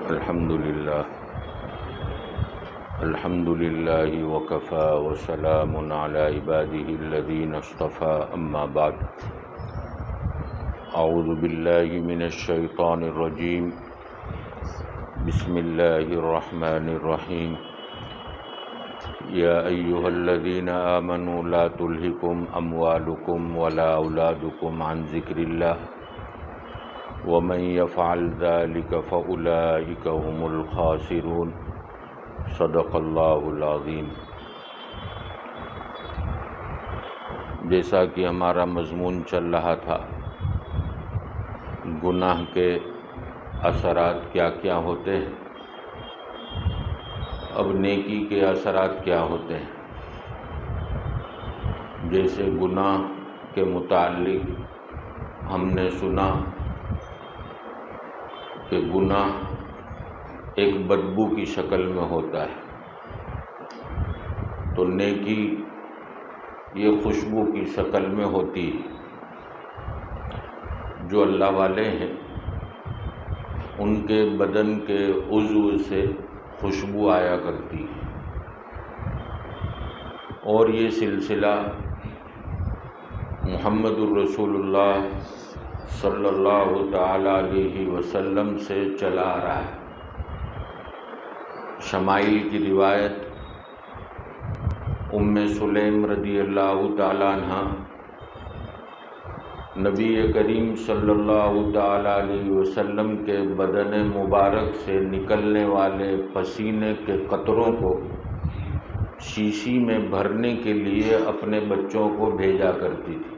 الحمد لله وكفى وسلام على عباده الذين اصطفى أما بعد أعوذ بالله من الشيطان الرجيم بسم الله الرحمن الرحيم يا أيها الذين آمنوا لا تلهكم أموالكم ولا أولادكم عن ذكر الله ومن يفعل ذلك فأولئك هم الخاسرون صدق اللہ العظیم۔ جیسا کہ ہمارا مضمون چل رہا تھا، گناہ کے اثرات کیا کیا ہوتے ہیں، اب نیکی کے اثرات کیا ہوتے ہیں۔ جیسے گناہ کے متعلق ہم نے سنا کہ گناہ ایک بدبو کی شکل میں ہوتا ہے، تو نیکی یہ خوشبو کی شکل میں ہوتی ہے۔ جو اللہ والے ہیں ان کے بدن کے عضو سے خوشبو آیا کرتی ہے، اور یہ سلسلہ محمد الرسول اللہ صلی اللہ تعالی علیہ وسلم سے چلا آ رہا ہے۔ شمائل کی روایت ام سلیم رضی اللہ تعالی عنہ نبی کریم صلی اللہ تعالی علیہ وسلم کے بدن مبارک سے نکلنے والے پسینے کے قطروں کو شیشی میں بھرنے کے لیے اپنے بچوں کو بھیجا کرتی تھی۔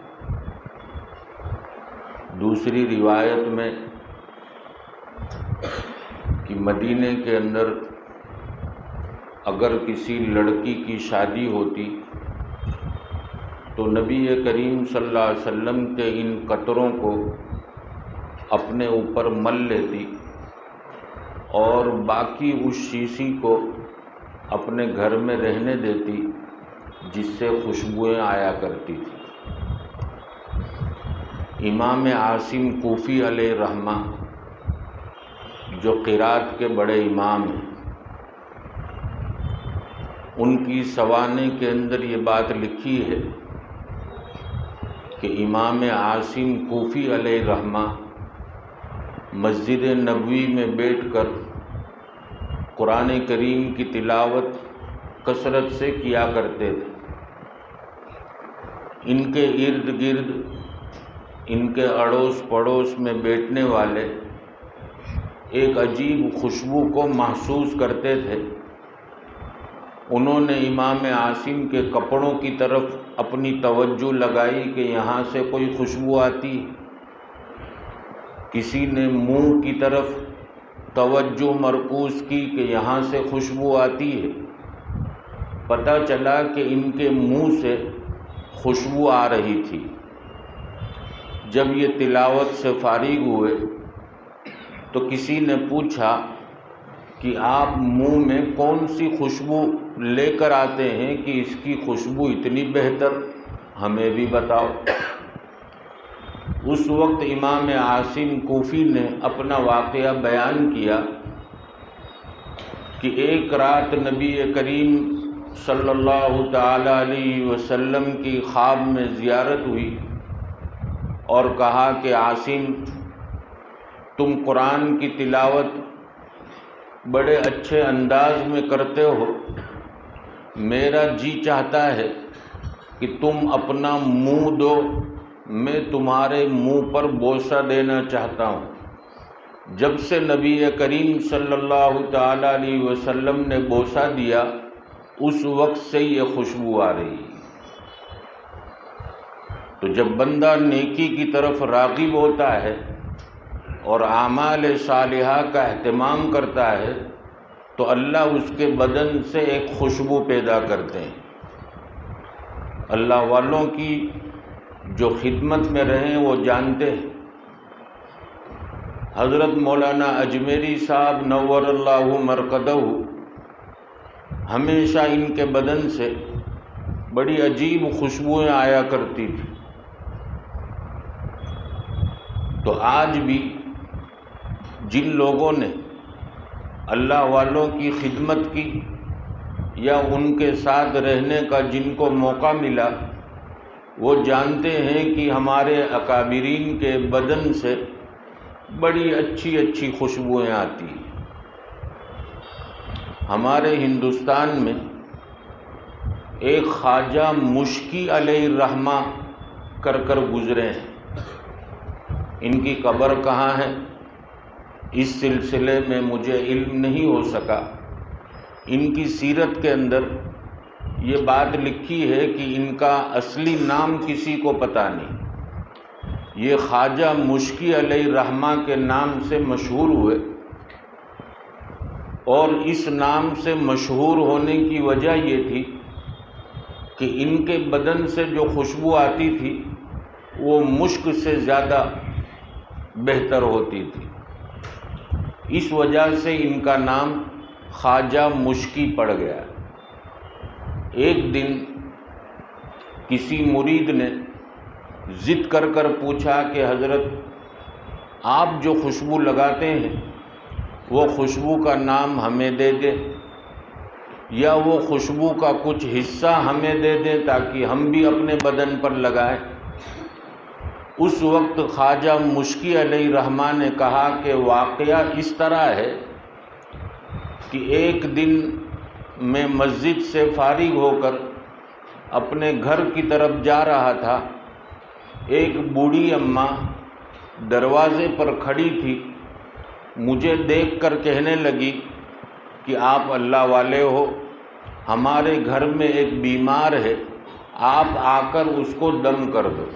دوسری روایت میں کہ مدینے کے اندر اگر کسی لڑکی کی شادی ہوتی تو نبی کریم صلی اللہ علیہ وسلم کے ان قطروں کو اپنے اوپر مل لیتی اور باقی اس شیشی کو اپنے گھر میں رہنے دیتی، جس سے خوشبوئیں آیا کرتی تھی۔ امام عاصم کوفی علیہ رحمہ جو قرات کے بڑے امام ہیں، ان کی سوانح کے اندر یہ بات لکھی ہے کہ امام عاصم کوفی علیہ رحمہ مسجد نبوی میں بیٹھ کر قرآن کریم کی تلاوت کثرت سے کیا کرتے تھے۔ ان کے ارد گرد، ان کے اڑوس پڑوس میں بیٹھنے والے ایک عجیب خوشبو کو محسوس کرتے تھے۔ انہوں نے امام عاصم کے کپڑوں کی طرف اپنی توجہ لگائی کہ یہاں سے کوئی خوشبو آتی۔ کسی نے منہ کی طرف توجہ مرکوز کی کہ یہاں سے خوشبو آتی ہے۔ پتہ چلا کہ ان کے منہ سے خوشبو آ رہی تھی۔ جب یہ تلاوت سے فارغ ہوئے تو کسی نے پوچھا کہ آپ منہ میں کون سی خوشبو لے کر آتے ہیں کہ اس کی خوشبو اتنی بہتر، ہمیں بھی بتاؤ۔ اس وقت امام عاصم کوفی نے اپنا واقعہ بیان کیا کہ ایک رات نبی کریم صلی اللہ تعالی علیہ وسلم کی خواب میں زیارت ہوئی اور کہا کہ عاصم، تم قرآن کی تلاوت بڑے اچھے انداز میں کرتے ہو، میرا جی چاہتا ہے کہ تم اپنا منہ دو، میں تمہارے منہ پر بوسہ دینا چاہتا ہوں۔ جب سے نبی کریم صلی اللہ تعالی علیہ وسلم نے بوسہ دیا، اس وقت سے یہ خوشبو آ رہی ہے۔ تو جب بندہ نیکی کی طرف راغب ہوتا ہے اور اعمال صالحہ کا اہتمام کرتا ہے تو اللہ اس کے بدن سے ایک خوشبو پیدا کرتے ہیں۔ اللہ والوں کی جو خدمت میں رہیں وہ جانتے ہیں۔ حضرت مولانا اجمیری صاحب نور اللہ مرقدہ ہمیشہ ان کے بدن سے بڑی عجیب خوشبوئیں آیا کرتی تھی۔ تو آج بھی جن لوگوں نے اللہ والوں کی خدمت کی یا ان کے ساتھ رہنے کا جن کو موقع ملا وہ جانتے ہیں کہ ہمارے اکابرین کے بدن سے بڑی اچھی اچھی خوشبوئیں آتی ہیں۔ ہمارے ہندوستان میں ایک خواجہ مشکی علیہ الرحمہ کر گزرے ہیں، ان کی قبر کہاں ہے اس سلسلے میں مجھے علم نہیں ہو سکا۔ ان کی سیرت کے اندر یہ بات لکھی ہے کہ ان کا اصلی نام کسی کو پتہ نہیں، یہ خواجہ مشکی علیہ الرحمہ کے نام سے مشہور ہوئے، اور اس نام سے مشہور ہونے کی وجہ یہ تھی کہ ان کے بدن سے جو خوشبو آتی تھی وہ مشک سے زیادہ بہتر ہوتی تھی، اس وجہ سے ان کا نام خواجہ مشکی پڑ گیا۔ ایک دن کسی مرید نے ضد کر پوچھا کہ حضرت آپ جو خوشبو لگاتے ہیں وہ خوشبو کا نام ہمیں دے دیں، یا وہ خوشبو کا کچھ حصہ ہمیں دے دیں تاکہ ہم بھی اپنے بدن پر لگائیں۔ اس وقت خواجہ مشکی علیہ الرحمہ نے کہا کہ واقعہ اس طرح ہے کہ ایک دن میں مسجد سے فارغ ہو کر اپنے گھر کی طرف جا رہا تھا، ایک بوڑھی اماں دروازے پر کھڑی تھی، مجھے دیکھ کر کہنے لگی کہ آپ اللہ والے ہو، ہمارے گھر میں ایک بیمار ہے، آپ آ کر اس کو دم کر دو۔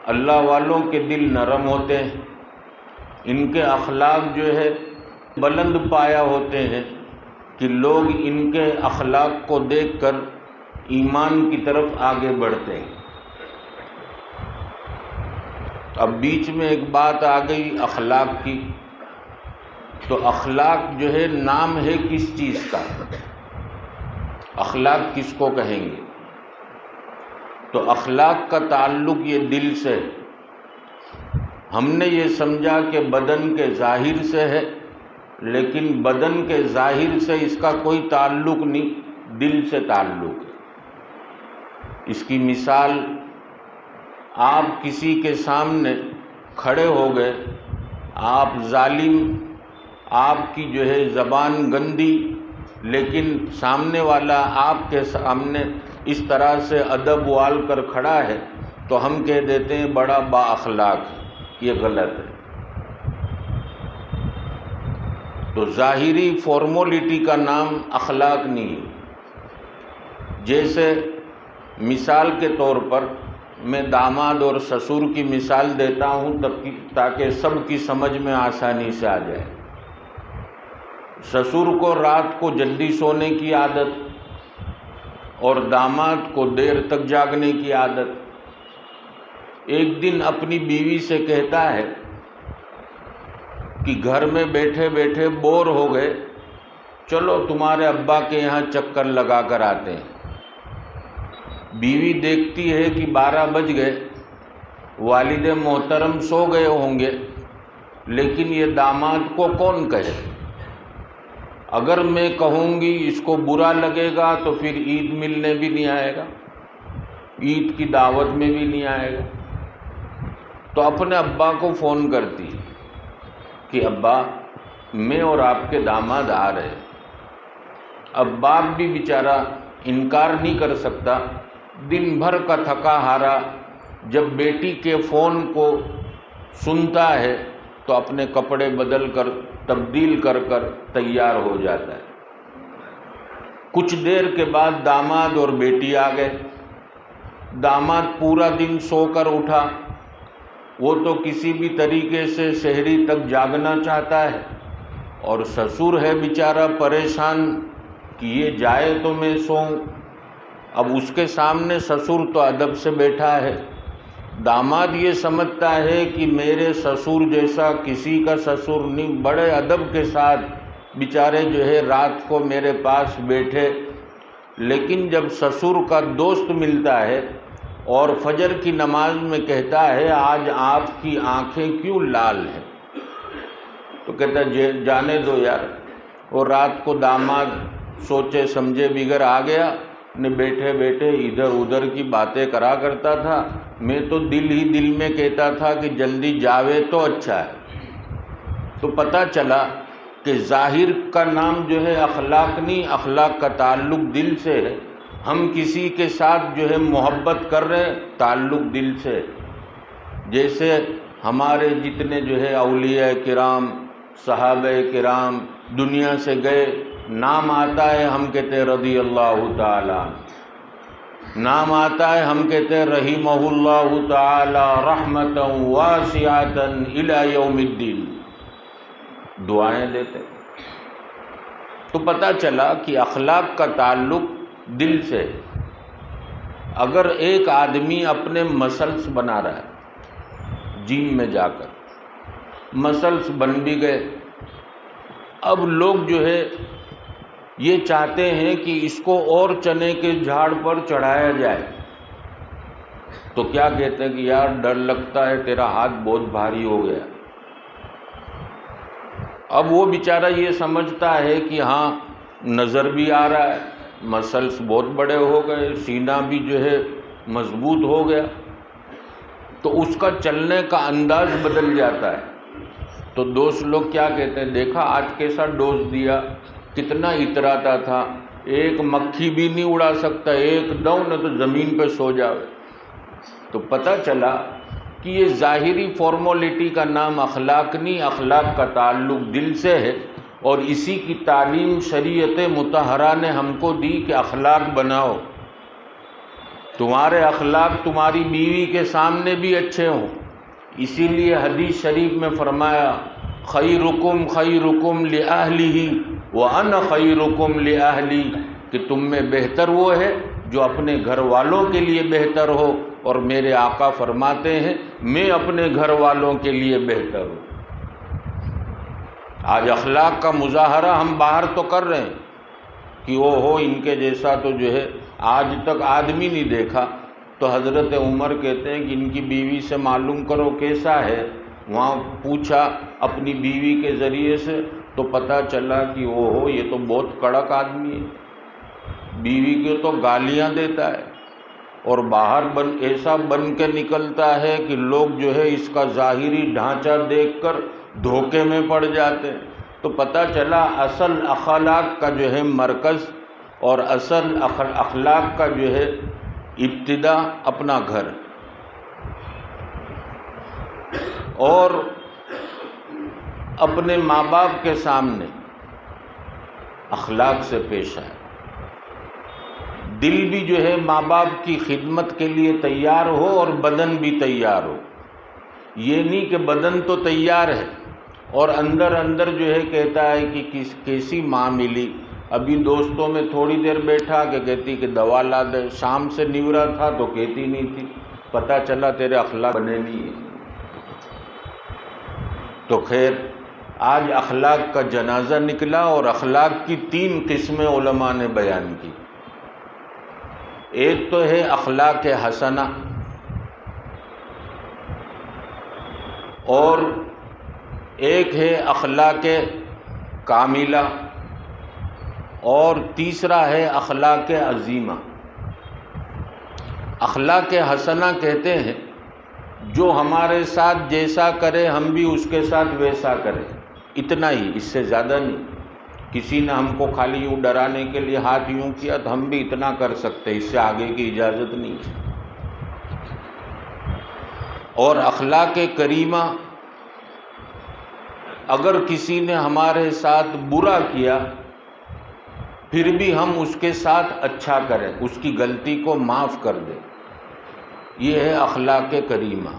اللہ والوں کے دل نرم ہوتے ہیں، ان کے اخلاق جو ہے بلند پایا ہوتے ہیں کہ لوگ ان کے اخلاق کو دیکھ کر ایمان کی طرف آگے بڑھتے ہیں۔ اب بیچ میں ایک بات آ گئی اخلاق کی، تو اخلاق جو ہے نام ہے کس چیز کا؟ اخلاق کس کو کہیں گے؟ تو اخلاق کا تعلق یہ دل سے، ہم نے یہ سمجھا کہ بدن کے ظاہر سے ہے، لیکن بدن کے ظاہر سے اس کا کوئی تعلق نہیں، دل سے تعلق ہے۔ اس کی مثال، آپ کسی کے سامنے کھڑے ہو گئے، آپ ظالم، آپ کی جو ہے زبان گندی، لیکن سامنے والا آپ کے سامنے اس طرح سے ادب وال کر کھڑا ہے تو ہم کہہ دیتے ہیں بڑا با اخلاق ہے، یہ غلط ہے۔ تو ظاہری فارمولیٹی کا نام اخلاق نہیں ہے۔ جیسے مثال کے طور پر میں داماد اور سسر کی مثال دیتا ہوں تاکہ سب کی سمجھ میں آسانی سے آ جائے۔ سسر کو رات کو جلدی سونے کی عادت اور داماد کو دیر تک جاگنے کی عادت۔ ایک دن اپنی بیوی سے کہتا ہے کہ گھر میں بیٹھے بیٹھے بور ہو گئے، چلو تمہارے ابا کے یہاں چکر لگا کر آتے ہیں۔ بیوی دیکھتی ہے کہ 12 بج گئے، والد محترم سو گئے ہوں گے، لیکن یہ داماد کو کون کہے؟ اگر میں کہوں گی اس کو برا لگے گا تو پھر عید ملنے بھی نہیں آئے گا، عید کی دعوت میں بھی نہیں آئے گا۔ تو اپنے ابا کو فون کرتی کہ ابا میں اور آپ کے داماد آ رہے ہیں۔ اب باپ بھی بیچارہ انکار نہیں کر سکتا، دن بھر کا تھکا ہارا جب بیٹی کے فون کو سنتا ہے تو اپنے کپڑے بدل کر تبدیل کر تیار ہو جاتا ہے۔ کچھ دیر کے بعد داماد اور بیٹی آ گئے۔ داماد پورا دن سو کر اٹھا، وہ تو کسی بھی طریقے سے سحری تک جاگنا چاہتا ہے، اور سسر ہے بیچارہ پریشان کہ یہ جائے تو میں سوؤں۔ اب اس کے سامنے سسر تو ادب سے بیٹھا ہے، داماد یہ سمجھتا ہے کہ میرے سسر جیسا کسی کا سسر نہیں، بڑے ادب کے ساتھ بیچارے جو ہے رات کو میرے پاس بیٹھے۔ لیکن جب سسر کا دوست ملتا ہے اور فجر کی نماز میں کہتا ہے آج آپ کی آنکھیں کیوں لال ہیں، تو کہتا ہے جانے دو یار. اور رات کو داماد سوچے سمجھے بغیر آ گیا نے بیٹھے بیٹھے ادھر ادھر کی باتیں کرا کرتا تھا. میں تو دل ہی دل میں کہتا تھا کہ جلدی جاوے تو اچھا ہے. تو پتہ چلا کہ ظاہر کا نام جو ہے اخلاق نہیں، اخلاق کا تعلق دل سے ہے. ہم کسی کے ساتھ جو ہے محبت کر رہے ہیں، تعلق دل سے. جیسے ہمارے جتنے جو ہے اولیاء کرام، صحابہ کرام دنیا سے گئے، نام آتا ہے ہم کہتے ہیں رضی اللہ تعالی، نام آتا ہے ہم کہتے ہیں رحمہ اللہ تعالی رحمتا واسعۃ الی یوم الدین، دعائیں دیتے. تو پتہ چلا کہ اخلاق کا تعلق دل سے. اگر ایک آدمی اپنے مسلس بنا رہا ہے جیم میں جا کر، مسلس بن بھی گئے، اب لوگ جو ہے یہ چاہتے ہیں کہ اس کو اور چنے کے جھاڑ پر چڑھایا جائے، تو کیا کہتے ہیں کہ یار ڈر لگتا ہے، تیرا ہاتھ بہت بھاری ہو گیا. اب وہ بیچارہ یہ سمجھتا ہے کہ ہاں نظر بھی آ رہا ہے، مسلس بہت بڑے ہو گئے، سینہ بھی جو ہے مضبوط ہو گیا، تو اس کا چلنے کا انداز بدل جاتا ہے. تو دوست لوگ کیا کہتے ہیں، دیکھا آج کیسا ڈوز دیا، کتنا اتراتا تھا، ایک مکھی بھی نہیں اڑا سکتا، ایک دو نہ تو زمین پہ سو جاوے. تو پتہ چلا کہ یہ ظاہری فارمولیٹی کا نام اخلاق نہیں، اخلاق کا تعلق دل سے ہے. اور اسی کی تعلیم شریعت مطہرہ نے ہم کو دی کہ اخلاق بناؤ، تمہارے اخلاق تمہاری بیوی کے سامنے بھی اچھے ہوں. اسی لیے حدیث شریف میں فرمایا خیرکم خیرکم لأہلہ وأنا خیرکم لأہلی، کہ تم میں بہتر وہ ہے جو اپنے گھر والوں کے لیے بہتر ہو، اور میرے آقا فرماتے ہیں میں اپنے گھر والوں کے لیے بہتر ہوں. آج اخلاق کا مظاہرہ ہم باہر تو کر رہے ہیں کہ او ان کے جیسا تو جو ہے آج تک آدمی نہیں دیکھا. تو حضرت عمر کہتے ہیں کہ ان کی بیوی سے معلوم کرو کیسا ہے. وہاں پوچھا اپنی بیوی کے ذریعے سے تو پتہ چلا کہ یہ تو بہت کڑک آدمی ہے، بیوی کو تو گالیاں دیتا ہے، اور باہر ایسا بن کے نکلتا ہے کہ لوگ جو ہے اس کا ظاہری ڈھانچہ دیکھ کر دھوکے میں پڑ جاتے ہیں. تو پتہ چلا اصل اخلاق کا جو ہے مرکز اور اصل اخلاق کا جو ہے ابتدا اپنا گھر، اور اپنے ماں باپ کے سامنے اخلاق سے پیش آئے. دل بھی جو ہے ماں باپ کی خدمت کے لیے تیار ہو اور بدن بھی تیار ہو. یہ نہیں کہ بدن تو تیار ہے اور اندر اندر جو ہے کہتا ہے کہ کیسی ماں ملی. ابھی دوستوں میں تھوڑی دیر بیٹھا کہ کہتی کہ دوا لا دے، شام سے نیورا تھا تو کہتی نہیں تھی. پتہ چلا تیرے اخلاق بنے نہیں ہیں. تو خیر آج اخلاق کا جنازہ نکلا، اور اخلاق کی 3 قسمیں علماء نے بیان کی. ایک تو ہے اخلاق حسنہ، اور ایک ہے اخلاق کاملہ، اور تیسرا ہے اخلاق عظیمہ. اخلاق حسنہ کہتے ہیں جو ہمارے ساتھ جیسا کرے ہم بھی اس کے ساتھ ویسا کریں، اتنا ہی، اس سے زیادہ نہیں. کسی نے ہم کو خالی یوں ڈرانے کے لیے ہاتھ یوں کیا تو ہم بھی اتنا کر سکتے، اس سے آگے کی اجازت نہیں. اور اخلاق کریمہ، اگر کسی نے ہمارے ساتھ برا کیا پھر بھی ہم اس کے ساتھ اچھا کریں، اس کی غلطی کو معاف کر دیں، یہ ہے اخلاق کریمہ.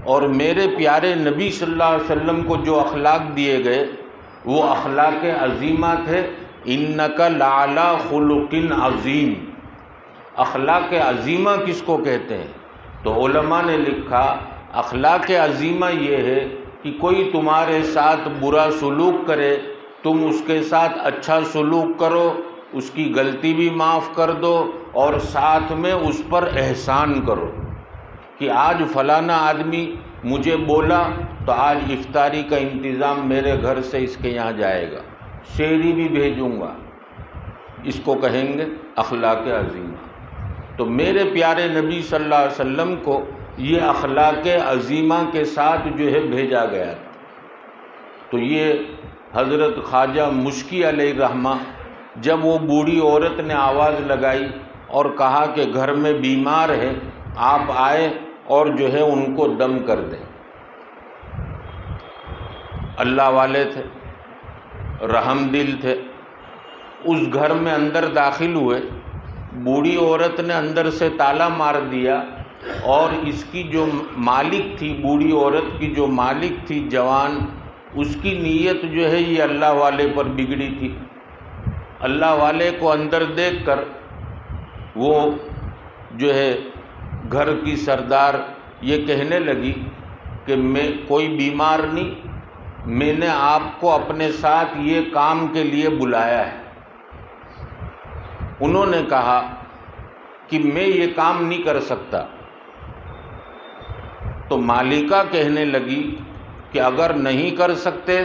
اور میرے پیارے نبی صلی اللہ علیہ وسلم کو جو اخلاق دیے گئے وہ اخلاق عظیمہ تھے. انک لعلی خلق عظیم. اخلاق عظیمہ کس کو کہتے ہیں؟ تو علماء نے لکھا اخلاق عظیمہ یہ ہے کہ کوئی تمہارے ساتھ برا سلوک کرے، تم اس کے ساتھ اچھا سلوک کرو، اس کی غلطی بھی معاف کر دو، اور ساتھ میں اس پر احسان کرو. کہ آج فلانا آدمی مجھے بولا تو تو آج افطاری کا انتظام میرے گھر سے اس کے یہاں جائے گا، شیری بھی بھیجوں گا۔ اس کو کہیں گے اخلاق عظیمہ۔ تو میرے پیارے نبی صلی اللہ علیہ وسلم کو یہ اخلاق عظیمہ کے ساتھ جو ہے بھیجا گیا تھا۔ تو یہ حضرت خواجہ مشکی علیہ الرحمہ جب وہ بوڑھی عورت نے آواز لگائی اور کہا کہ گھر میں بیمار ہے، آپ آئے اور جو ہے ان کو دم کر دیں۔ اللہ والے تھے، رحم دل تھے، اس گھر میں اندر داخل ہوئے، بوڑھی عورت نے اندر سے تالا مار دیا، اور اس کی جو مالک تھی، بوڑھی عورت کی جو مالک تھی جوان، اس کی نیت جو ہے یہ اللہ والے پر بگڑی تھی۔ اللہ والے کو اندر دیکھ کر وہ جو ہے گھر کی سردار یہ کہنے لگی کہ میں کوئی بیمار نہیں، میں نے آپ کو اپنے ساتھ یہ کام کے لیے بلایا ہے۔ انہوں نے کہا کہ میں یہ کام نہیں کر سکتا۔ تو مالکہ کہنے لگی کہ اگر نہیں کر سکتے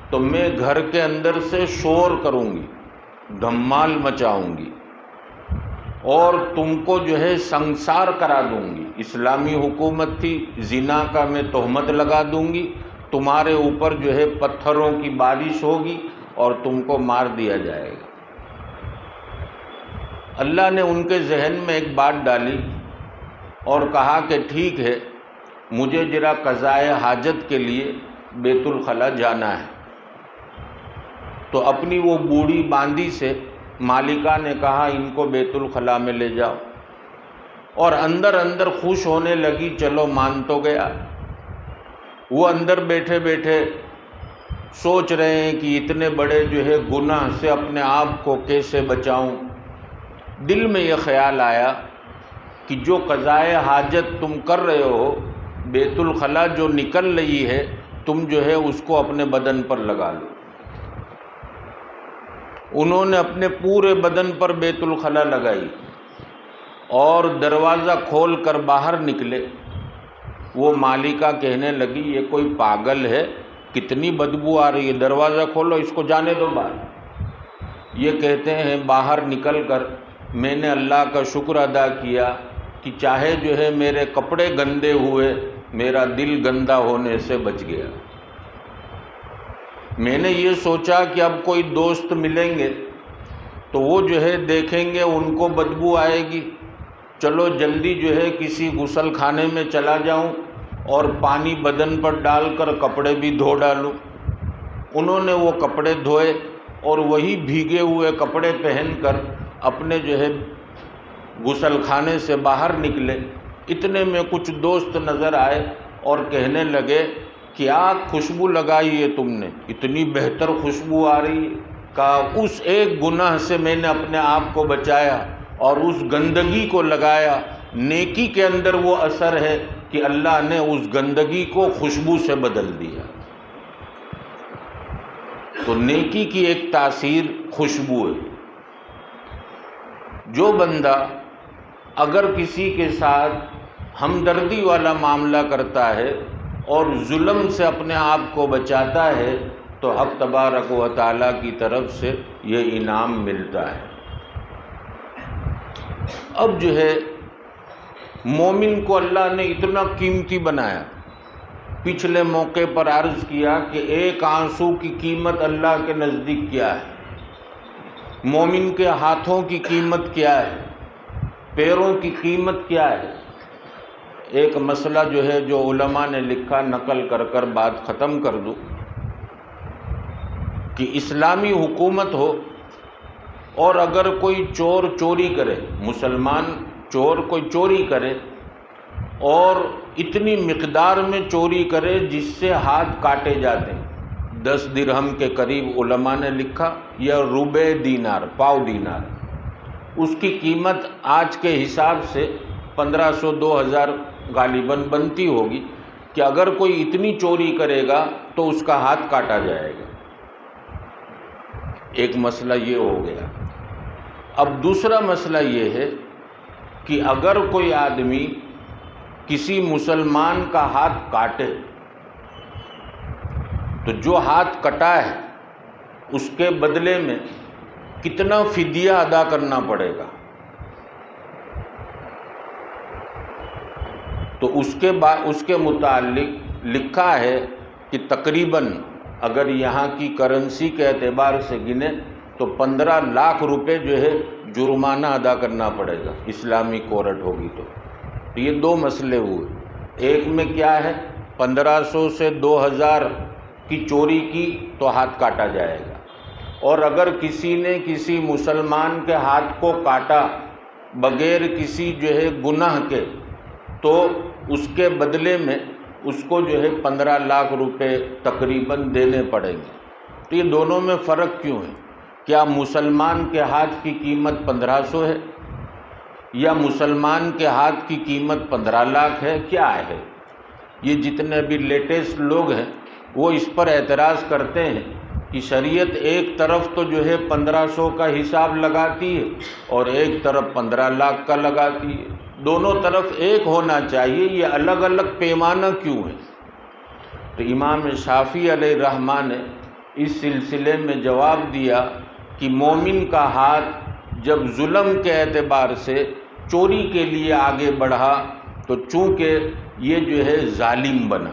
تو میں گھر کے اندر سے شور کروں گی، دھمال مچاؤں گی، اور تم کو جو ہے سنسار کرا دوں گی۔ اسلامی حکومت تھی، زنا کا میں تہمت لگا دوں گی، تمہارے اوپر جو ہے پتھروں کی بارش ہوگی اور تم کو مار دیا جائے گا۔ اللہ نے ان کے ذہن میں ایک بات ڈالی اور کہا کہ ٹھیک ہے، مجھے ذرا قضائے حاجت کے لیے بیت الخلا جانا ہے۔ تو اپنی وہ بوڑھی باندی سے مالکہ نے کہا ان کو بیت الخلا میں لے جاؤ، اور اندر اندر خوش ہونے لگی، چلو مان تو گیا۔ وہ اندر بیٹھے بیٹھے سوچ رہے ہیں کہ اتنے بڑے جو ہے گناہ سے اپنے آپ کو کیسے بچاؤں۔ دل میں یہ خیال آیا کہ جو قضائے حاجت تم کر رہے ہو، بیت الخلا جو نکل رہی ہے، تم جو ہے اس کو اپنے بدن پر لگا لو۔ انہوں نے اپنے پورے بدن پر بیت الخلا لگائی اور دروازہ کھول کر باہر نکلے۔ وہ مالکہ کہنے لگی یہ کوئی پاگل ہے، کتنی بدبو آ رہی ہے، دروازہ کھولو، اس کو جانے دو باہر۔ یہ کہتے ہیں باہر نکل کر میں نے اللہ کا شکر ادا کیا کہ چاہے جو ہے میرے کپڑے گندے ہوئے، میرا دل گندا ہونے سے بچ گیا۔ میں نے یہ سوچا کہ اب کوئی دوست ملیں گے تو وہ جو ہے دیکھیں گے ان کو بدبو آئے گی، چلو جلدی جو ہے کسی غسل خانے میں چلا جاؤں اور پانی بدن پر ڈال کر کپڑے بھی دھو ڈالوں۔ انہوں نے وہ کپڑے دھوئے اور وہی بھیگے ہوئے کپڑے پہن کر اپنے جو ہے غسل خانے سے باہر نکلے۔ اتنے میں کچھ دوست نظر آئے اور کہنے لگے کیا خوشبو لگائی ہے تم نے، اتنی بہتر خوشبو آ رہی ہے۔ کہا اس ایک گناہ سے میں نے اپنے آپ کو بچایا اور اس گندگی کو لگایا۔ نیکی کے اندر وہ اثر ہے کہ اللہ نے اس گندگی کو خوشبو سے بدل دیا۔ تو نیکی کی ایک تاثیر خوشبو ہے۔ جو بندہ اگر کسی کے ساتھ ہمدردی والا معاملہ کرتا ہے اور ظلم سے اپنے آپ کو بچاتا ہے تو حق تبارک و تعالیٰ کی طرف سے یہ انعام ملتا ہے۔ اب جو ہے مومن کو اللہ نے اتنا قیمتی بنایا، پچھلے موقع پر عرض کیا کہ ایک آنسو کی قیمت اللہ کے نزدیک کیا ہے، مومن کے ہاتھوں کی قیمت کیا ہے، پیروں کی قیمت کیا ہے۔ ایک مسئلہ جو ہے جو علماء نے لکھا، نقل کر کر بات ختم کر دوں، کہ اسلامی حکومت ہو اور اگر کوئی چور چوری کرے، مسلمان چور کوئی چوری کرے اور اتنی مقدار میں چوری کرے جس سے ہاتھ کاٹے جاتے ہیں، 10 درہم کے قریب علماء نے لکھا، یا ربع دینار، پاؤ دینار، اس کی قیمت آج کے حساب سے 1500 2000 غالباً بنتی ہوگی، کہ اگر کوئی اتنی چوری کرے گا تو اس کا ہاتھ کاٹا جائے گا۔ ایک مسئلہ یہ ہو گیا۔ اب دوسرا مسئلہ یہ ہے کہ اگر کوئی آدمی کسی مسلمان کا ہاتھ کاٹے تو جو ہاتھ کٹا ہے اس کے بدلے میں کتنا فدیہ ادا کرنا پڑے گا؟ تو اس کے متعلق لکھا ہے کہ تقریباً اگر یہاں کی کرنسی کے اعتبار سے گنے تو 15 لاکھ روپے جو ہے جرمانہ ادا کرنا پڑے گا اسلامی کورٹ ہوگی تو یہ دو مسئلے ہوئے۔ ایک میں کیا ہے 1500 سے 2000 کی چوری کی تو ہاتھ کاٹا جائے گا، اور اگر کسی نے کسی مسلمان کے ہاتھ کو کاٹا بغیر کسی جو ہے گناہ کے تو اس کے بدلے میں اس کو جو ہے 15 لاکھ روپے تقریباً دینے پڑیں گے۔ تو یہ دونوں میں فرق کیوں ہے؟ کیا مسلمان کے ہاتھ کی قیمت 1500 ہے یا مسلمان کے ہاتھ کی قیمت 15 لاکھ ہے؟ کیا ہے؟ یہ جتنے بھی لیٹسٹ لوگ ہیں وہ اس پر اعتراض کرتے ہیں کہ شریعت ایک طرف تو جو ہے 1500 کا حساب لگاتی ہے اور ایک طرف 15 لاکھ کا لگاتی ہے، دونوں طرف ایک ہونا چاہیے، یہ الگ الگ پیمانہ کیوں ہے؟ تو امام شافعی علیہ الرحمہ نے اس سلسلے میں جواب دیا کہ مومن کا ہاتھ جب ظلم کے اعتبار سے چوری کے لیے آگے بڑھا تو چونکہ یہ جو ہے ظالم بنا،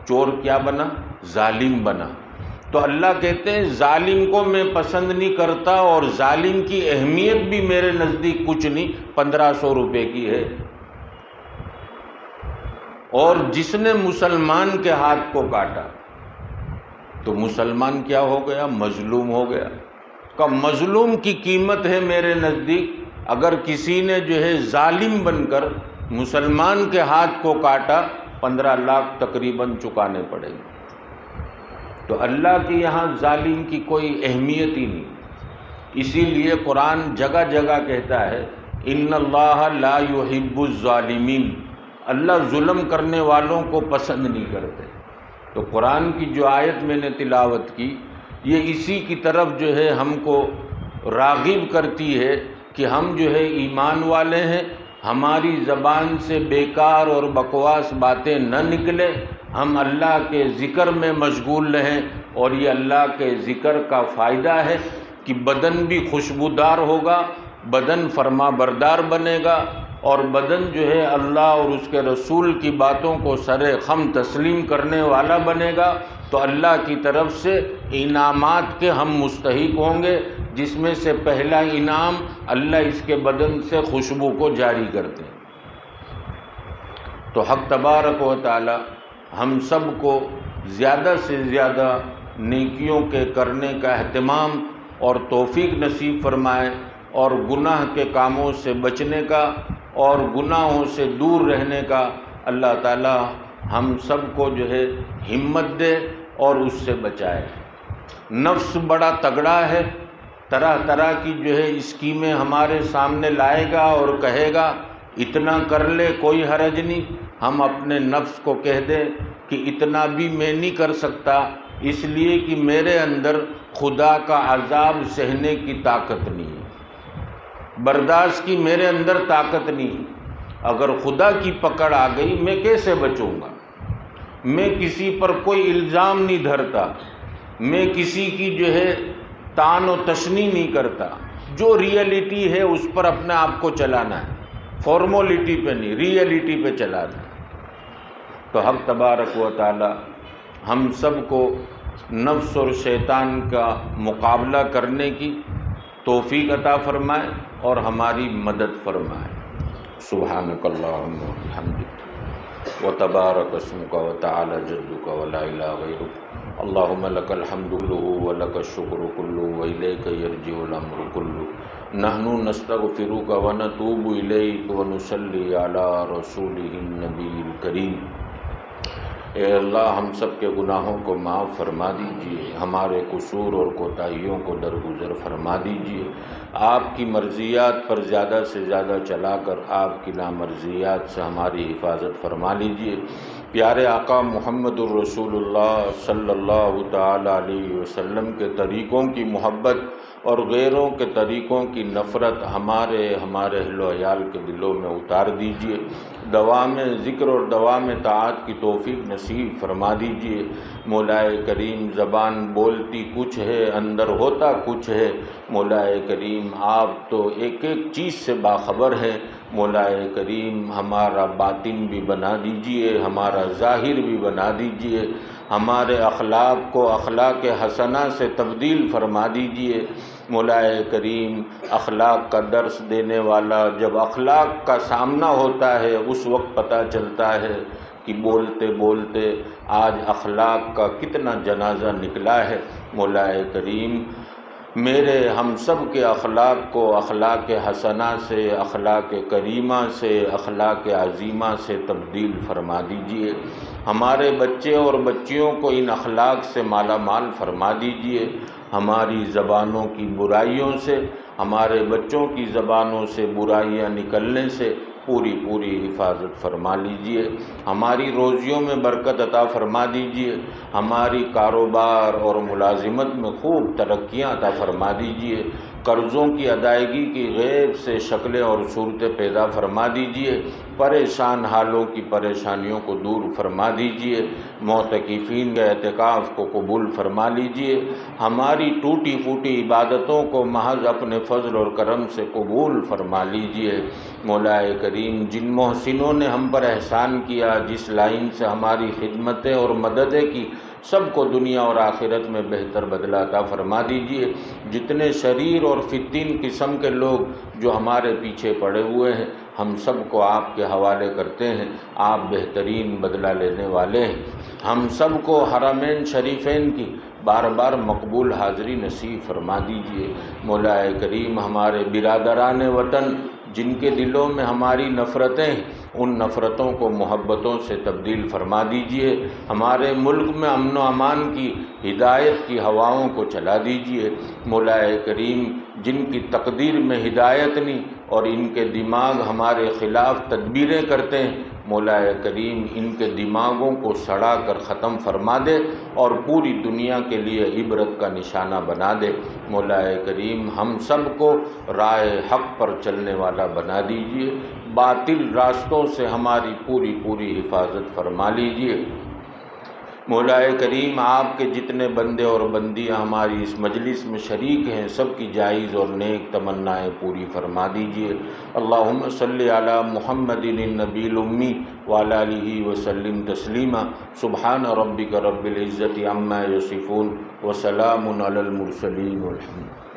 چور کیا بنا؟ ظالم بنا، تو اللہ کہتے ہیں ظالم کو میں پسند نہیں کرتا اور ظالم کی اہمیت بھی میرے نزدیک کچھ نہیں، 1500 روپے کی ہے۔ اور جس نے مسلمان کے ہاتھ کو کاٹا تو مسلمان کیا ہو گیا؟ مظلوم ہو گیا۔ کہ مظلوم کی قیمت ہے میرے نزدیک، اگر کسی نے جو ہے ظالم بن کر مسلمان کے ہاتھ کو کاٹا 15 لاکھ تقریباً چکانے پڑیں گے۔ تو اللہ کے یہاں ظالم کی کوئی اہمیت ہی نہیں، اسی لیے قرآن جگہ جگہ کہتا ہے ان اللہ لا یحب الظالمین، اللہ ظلم کرنے والوں کو پسند نہیں کرتے۔ تو قرآن کی جو آیت میں نے تلاوت کی یہ اسی کی طرف جو ہے ہم کو راغب کرتی ہے کہ ہم جو ہے ایمان والے ہیں، ہماری زبان سے بیکار اور بکواس باتیں نہ نکلے، ہم اللہ کے ذکر میں مشغول رہیں، اور یہ اللہ کے ذکر کا فائدہ ہے کہ بدن بھی خوشبودار ہوگا، بدن فرما بردار بنے گا، اور بدن جو ہے اللہ اور اس کے رسول کی باتوں کو سر خم تسلیم کرنے والا بنے گا، تو اللہ کی طرف سے انعامات کے ہم مستحق ہوں گے، جس میں سے پہلا انعام اللہ اس کے بدن سے خوشبو کو جاری کرتے ہیں۔ تو حق تبارک و تعالی ہم سب کو زیادہ سے زیادہ نیکیوں کے کرنے کا اہتمام اور توفیق نصیب فرمائے، اور گناہ کے کاموں سے بچنے کا اور گناہوں سے دور رہنے کا اللہ تعالی ہم سب کو جو ہے ہمت دے اور اس سے بچائے۔ نفس بڑا تگڑا ہے، طرح طرح کی جو ہے اسکیمیں ہمارے سامنے لائے گا اور کہے گا اتنا کر لے کوئی حرج نہیں۔ ہم اپنے نفس کو کہہ دیں کہ اتنا بھی میں نہیں کر سکتا، اس لیے کہ میرے اندر خدا کا عذاب سہنے کی طاقت نہیں ہے، برداشت کی میرے اندر طاقت نہیں۔ اگر خدا کی پکڑ آ گئی میں کیسے بچوں گا؟ میں کسی پر کوئی الزام نہیں دھرتا، میں کسی کی جو ہے تان و تشنی نہیں کرتا، جو ریئلٹی ہے اس پر اپنے آپ کو چلانا ہے، فارمولیٹی پہ نہیں، ریئلٹی پہ چلانا ہے۔ تو حق تبارک و تعالی ہم سب کو نفس اور شیطان کا مقابلہ کرنے کی توفیق عطا فرمائے اور ہماری مدد فرمائے۔ سبحانک اللہم و بحمدک وتبارک اسمک وتعالی جدک ولا الہ غیرک، اللہم لک الحمد کلہ ولک الشکر کلہ والیک یرجع الامر کلہ، نحن نستغفرک ونتوب الیک ونصلی علی رسولہ النبی الکریم۔ اے اللہ ہم سب کے گناہوں کو معاف فرما دیجیے، ہمارے قصور اور کوتاہیوں کو درگزر فرما دیجیے، آپ کی مرضیات پر زیادہ سے زیادہ چلا کر آپ کی نامرضیات سے ہماری حفاظت فرما لیجیے۔ پیارے آقا محمد الرسول اللہ صلی اللہ تعالی علیہ وسلم کے طریقوں کی محبت اور غیروں کے طریقوں کی نفرت ہمارے اہل و عیال کے دلوں میں اتار دیجئے۔ دوام ذکر اور دوام طاعت کی توفیق نصیب فرما دیجئے۔ مولائے کریم زبان بولتی کچھ ہے، اندر ہوتا کچھ ہے۔ مولائے کریم آپ تو ایک ایک چیز سے باخبر ہیں۔ مولائے کریم ہمارا باطن بھی بنا دیجئے، ہمارا ظاہر بھی بنا دیجئے، ہمارے اخلاق کو اخلاق حسنہ سے تبدیل فرما دیجئے۔ مولائے کریم اخلاق کا درس دینے والا جب اخلاق کا سامنا ہوتا ہے اس وقت پتہ چلتا ہے کہ بولتے بولتے آج اخلاق کا کتنا جنازہ نکلا ہے۔ مولائے کریم میرے ہم سب کے اخلاق کو اخلاق حسنہ سے، اخلاق کریمہ سے، اخلاق عظیمہ سے تبدیل فرما دیجئے۔ ہمارے بچے اور بچیوں کو ان اخلاق سے مالا مال فرما دیجئے۔ ہماری زبانوں کی برائیوں سے، ہمارے بچوں کی زبانوں سے برائیاں نکلنے سے پوری حفاظت فرما لیجئے۔ ہماری روزیوں میں برکت عطا فرما دیجئے۔ ہماری کاروبار اور ملازمت میں خوب ترقیاں عطا فرما دیجئے۔ قرضوں کی ادائیگی کی غیب سے شکلیں اور صورتیں پیدا فرما دیجئے۔ پریشان حالوں کی پریشانیوں کو دور فرما دیجئے۔ معتکفین کے اعتکاف کو قبول فرما لیجئے۔ ہماری ٹوٹی پھوٹی عبادتوں کو محض اپنے فضل اور کرم سے قبول فرما لیجئے۔ مولائے کریم جن محسنوں نے ہم پر احسان کیا، جس لائن سے ہماری خدمتیں اور مددیں کی، سب کو دنیا اور آخرت میں بہتر بدلہ عطا فرما دیجئے۔ جتنے شریر اور فتین قسم کے لوگ جو ہمارے پیچھے پڑے ہوئے ہیں، ہم سب کو آپ کے حوالے کرتے ہیں۔ آپ بہترین بدلہ لینے والے ہیں۔ ہم سب کو حرمین شریفین کی بار بار مقبول حاضری نصیب فرما دیجئے۔ مولائے کریم ہمارے برادران وطن جن کے دلوں میں ہماری نفرتیں ہیں، ان نفرتوں کو محبتوں سے تبدیل فرما دیجئے۔ ہمارے ملک میں امن و امان کی ہدایت کی ہواؤں کو چلا دیجئے۔ مولائے کریم جن کی تقدیر میں ہدایت نہیں اور ان کے دماغ ہمارے خلاف تدبیریں کرتے ہیں، مولائے کریم ان کے دماغوں کو سڑا کر ختم فرما دے اور پوری دنیا کے لیے عبرت کا نشانہ بنا دے۔ مولائے کریم ہم سب کو راہ حق پر چلنے والا بنا دیجئے۔ باطل راستوں سے ہماری پوری حفاظت فرما لیجئے۔ مولائے کریم آپ کے جتنے بندے اور بندیاں ہماری اس مجلس میں شریک ہیں، سب کی جائز اور نیک تمنائیں پوری فرما دیجئے۔ اللہم صلی علی محمد النبی الامی وعلی آلہ وسلم تسلیما۔ سبحان ربک رب العزت عما یصفون وسلام علی المرسلین والحمد